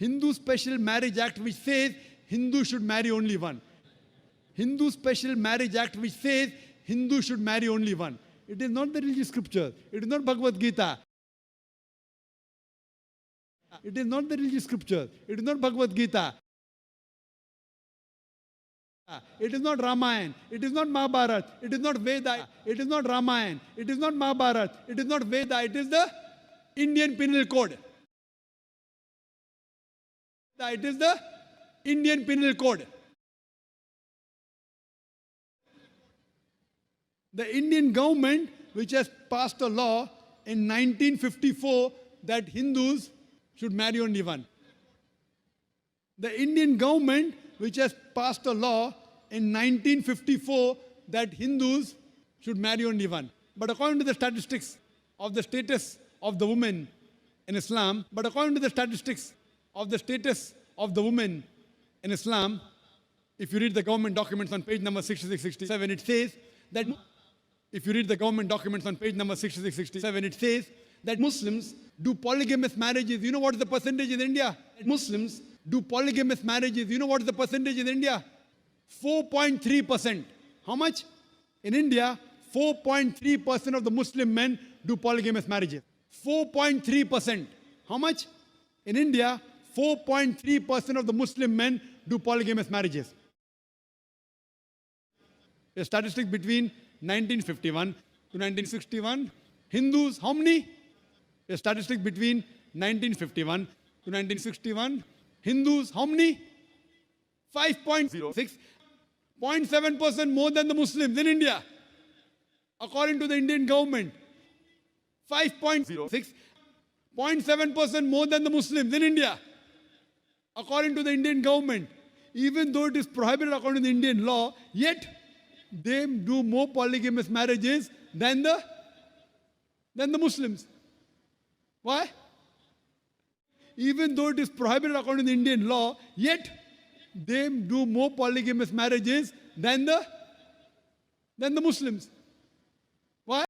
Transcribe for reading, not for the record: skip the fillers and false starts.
Hindu Special Marriage Act which says Hindus should marry only one. Hindu Special Marriage Act which says Hindus should marry only one. It is not the religious scripture. It is not Bhagavad Gita. It is not the religious scripture. It is not Bhagavad Gita. It is not Ramayana. It is not Mahabharata. It is not Veda. It is not Ramayana. It is not Mahabharata. It is not Veda. It is the Indian Penal Code. It is the Indian Penal Code. The Indian government, which has passed a law in 1954 that Hindus should marry only one. The Indian government, which has passed a law in 1954 that Hindus should marry only one. But according to the statistics of the status of the woman in Islam, if you read the government documents on page number 6667, it says that Muslims do polygamous marriages. You know what is the percentage in India? Muslims do polygamous marriages. You know what is the percentage in India? 4.3%. How much? In India, 4.3% of the Muslim men do polygamous marriages. 4.3%. How much? In India, 4.3% of the Muslim men do polygamous marriages. A statistic between 1951 to 1961. Hindus, how many? A statistic between 1951 to 1961. Hindus, how many? 5.06. 0.7% more than the Muslims in India. According to the Indian government. 5.06. 0.7% more than the Muslims in India. According to the Indian government. Even though it is prohibited according to the Indian law, yet they do more polygamous marriages than the Muslims. Why? Even though it is prohibited according to the Indian law, yet they do more polygamous marriages than the Muslims.